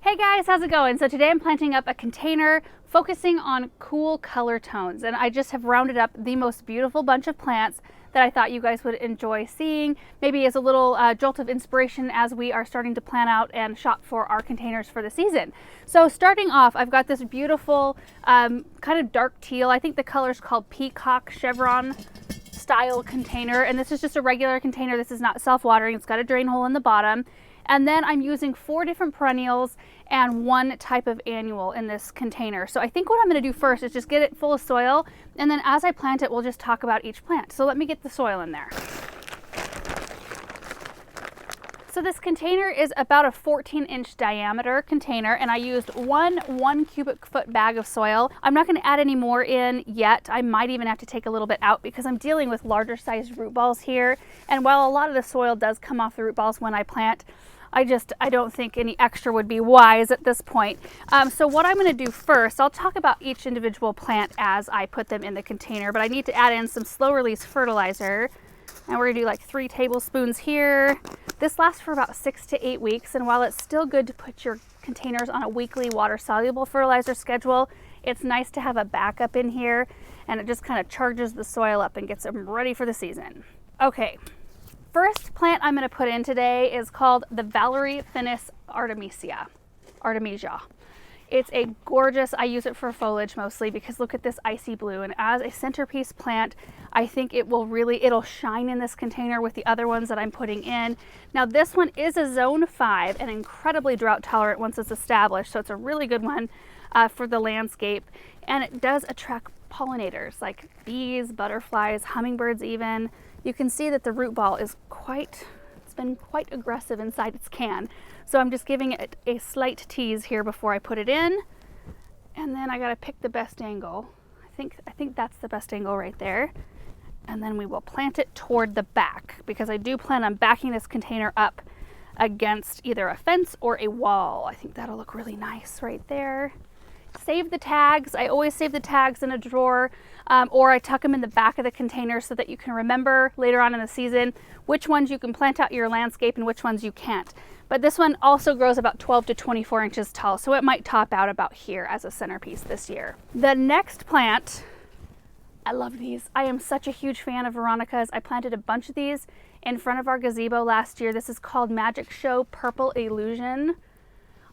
Hey guys, how's it going? So today I'm planting up a container focusing on cool color tones, and I just have rounded up the most beautiful bunch of plants that I thought you guys would enjoy seeing, maybe as a little jolt of inspiration as we are starting to plan out and shop for our containers for the season. So starting off, I've got this beautiful kind of dark teal. I think the color is called peacock chevron style container, and this is just a regular container. This is not self-watering. It's got a drain hole in the bottom. And then I'm using 4 different perennials and 1 type of annual in this container. So I think what I'm going to do first is just get it full of soil, and then as I plant it, we'll just talk about each plant. So let me get the soil in there. So this container is about a 14-inch diameter container, and I used one cubic foot bag of soil. I'm not going to add any more in yet. I might even have to take a little bit out because I'm dealing with larger sized root balls here. And while a lot of the soil does come off the root balls when I plant, I don't think any extra would be wise at this point. So what I'm going to do first, I'll talk about each individual plant as I put them in the container, but I need to add in some slow release fertilizer. And we're going to do like 3 tablespoons here. This lasts for about 6 to 8 weeks. And while it's still good to put your containers on a weekly water soluble fertilizer schedule, it's nice to have a backup in here, and it just kind of charges the soil up and gets them ready for the season. Okay. First plant I'm going to put in today is called the Valerie Finnis Artemisia. It's a gorgeous, I use it for foliage mostly because look at this icy blue, and as a centerpiece plant, I think it'll shine in this container with the other ones that I'm putting in. Now this one is a zone 5 and incredibly drought tolerant once it's established, so it's a really good one for the landscape, and it does attract pollinators like bees, butterflies, hummingbirds even. You can see that the root ball is it's been quite aggressive inside its can. So I'm just giving it a slight tease here before I put it in. And then I gotta pick the best angle. I think that's the best angle right there. And then we will plant it toward the back because I do plan on backing this container up against either a fence or a wall. I think that'll look really nice right there. Save the tags. I always save the tags in a drawer, or I tuck them in the back of the container so that you can remember later on in the season which ones you can plant out your landscape and which ones you can't. But this one also grows about 12 to 24 inches tall, so it might top out about here as a centerpiece this year. The next plant, I love these. I am such a huge fan of Veronicas. I planted a bunch of these in front of our gazebo last year. This is called Magic Show Purple Illusion.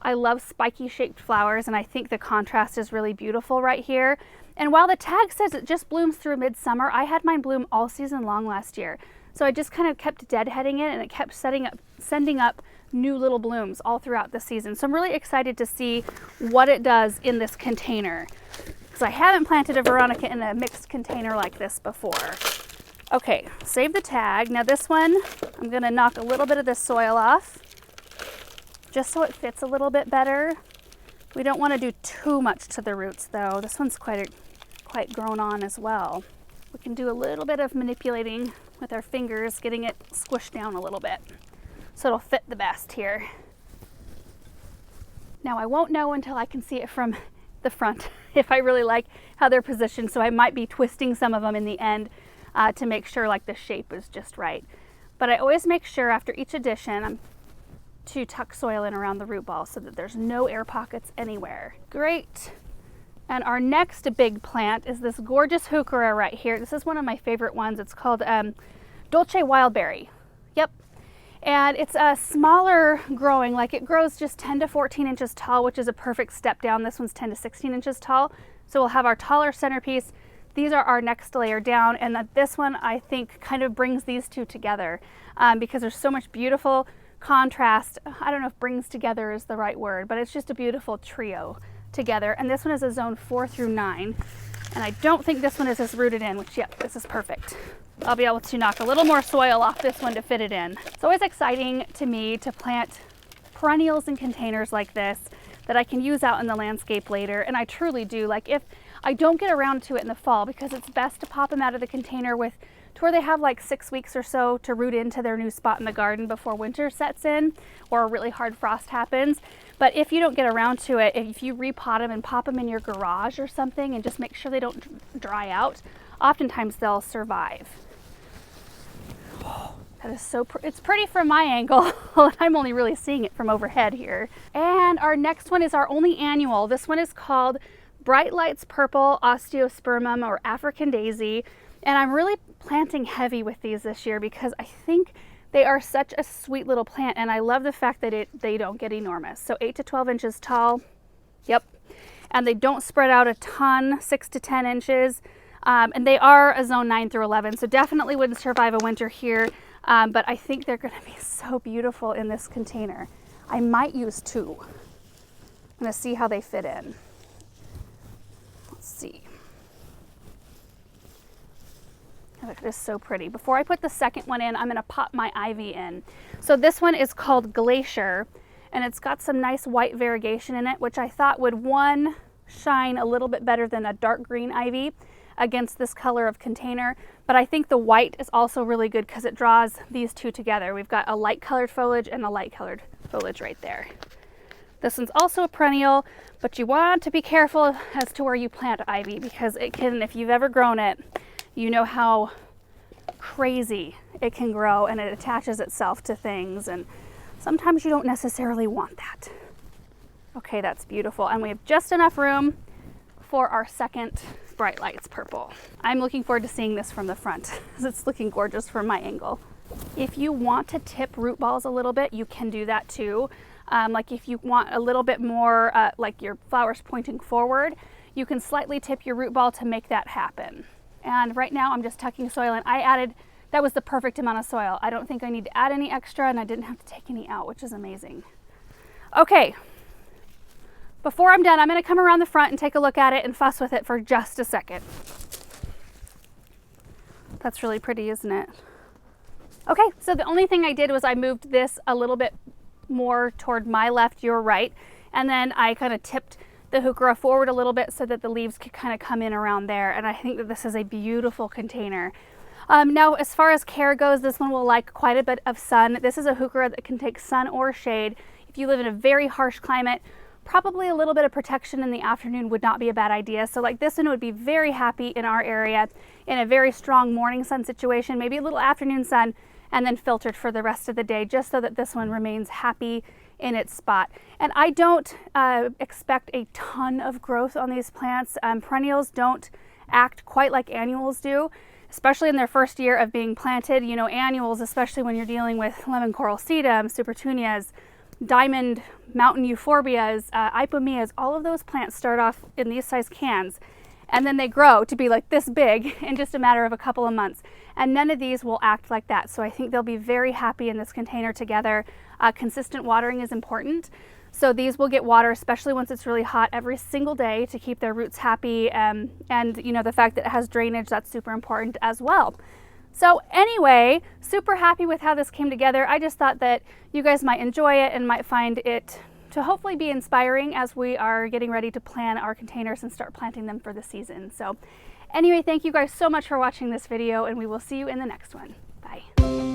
I love spiky shaped flowers, and I think the contrast is really beautiful right here. And while the tag says it just blooms through midsummer, I had mine bloom all season long last year. So I just kind of kept deadheading it, and it kept sending up new little blooms all throughout the season. So I'm really excited to see what it does in this container, because I haven't planted a Veronica in a mixed container like this before. Okay, save the tag. Now this one, I'm gonna knock a little bit of this soil off, just so it fits a little bit better. We don't want to do too much to the roots though. This one's quite grown on as well. We can do a little bit of manipulating with our fingers, getting it squished down a little bit so it'll fit the best here. Now I won't know until I can see it from the front if I really like how they're positioned, so I might be twisting some of them in the end to make sure like the shape is just right. But I always make sure after each addition to tuck soil in around the root ball so that there's no air pockets anywhere. Great. And our next big plant is this gorgeous heuchera right here. This is one of my favorite ones. It's called Dolce Wildberry. Yep. And it's a smaller growing, like it grows just 10 to 14 inches tall, which is a perfect step down. This one's 10 to 16 inches tall. So we'll have our taller centerpiece. These are our next layer down, and this one I think kind of brings these two together because there's so much beautiful contrast. I don't know if brings together is the right word, but it's just a beautiful trio together. And this one is a zone 4 through 9. And I don't think this one is as rooted in, which, yep, this is perfect. I'll be able to knock a little more soil off this one to fit it in. It's always exciting to me to plant perennials in containers like this that I can use out in the landscape later. And I truly do. Like if I don't get around to it in the fall, because it's best to pop them out of the container to where they have like 6 weeks or so to root into their new spot in the garden before winter sets in or a really hard frost happens. But if you don't get around to it, if you repot them and pop them in your garage or something and just make sure they don't dry out, oftentimes they'll survive. That is so it's pretty from my angle. I'm only really seeing it from overhead here. And our next one is our only annual. This one is called Bright Lights Purple Osteospermum, or African Daisy. And I'm really planting heavy with these this year because I think they are such a sweet little plant, and I love the fact that they don't get enormous. So 8 to 12 inches tall. Yep. And they don't spread out a ton, 6 to 10 inches. And they are a zone 9 through 11, so definitely wouldn't survive a winter here. But I think they're going to be so beautiful in this container. I might use 2. I'm going to see how they fit in. Let's see. Oh, it is so pretty. Before I put the second one in, I'm going to pop my ivy in. So this one is called Glacier, and it's got some nice white variegation in it, which I thought would, one, shine a little bit better than a dark green ivy against this color of container, but I think the white is also really good because it draws these two together. We've got a light colored foliage and a light colored foliage right there. This one's also a perennial, but you want to be careful as to where you plant ivy because it can, if you've ever grown it, you know how crazy it can grow, and it attaches itself to things, and sometimes you don't necessarily want that. Okay, that's beautiful, and we have just enough room for our second Bright Lights Purple. I'm looking forward to seeing this from the front because it's looking gorgeous from my angle. If you want to tip root balls a little bit, you can do that too. Like if you want a little bit more, like your flowers pointing forward, you can slightly tip your root ball to make that happen. And right now I'm just tucking soil in. That was the perfect amount of soil. I don't think I need to add any extra, and I didn't have to take any out, which is amazing. Okay. Before I'm done, I'm going to come around the front and take a look at it and fuss with it for just a second. That's really pretty, isn't it? Okay, so the only thing I did was I moved this a little bit more toward my left, your right, and then I kind of tipped the heuchera forward a little bit so that the leaves could kind of come in around there, and I think that this is a beautiful container. Now, as far as care goes, this one will like quite a bit of sun. This is a heuchera that can take sun or shade. If you live in a very harsh climate, probably a little bit of protection in the afternoon would not be a bad idea. So like this one would be very happy in our area in a very strong morning sun situation, maybe a little afternoon sun, and then filtered for the rest of the day, just so that this one remains happy in its spot. And I don't expect a ton of growth on these plants. Perennials don't act quite like annuals do, especially in their first year of being planted. You know, annuals, especially when you're dealing with lemon coral sedum, supertunias, diamond mountain euphorbias, ipomoeas, all of those plants start off in these size cans, and then they grow to be like this big in just a matter of a couple of months. And none of these will act like that. So I think they'll be very happy in this container together. Consistent watering is important. So these will get water, especially once it's really hot, every single day to keep their roots happy. And you know, the fact that it has drainage, that's super important as well. So anyway, super happy with how this came together. I just thought that you guys might enjoy it and might find it to hopefully be inspiring as we are getting ready to plan our containers and start planting them for the season. So anyway, thank you guys so much for watching this video, and we will see you in the next one. Bye.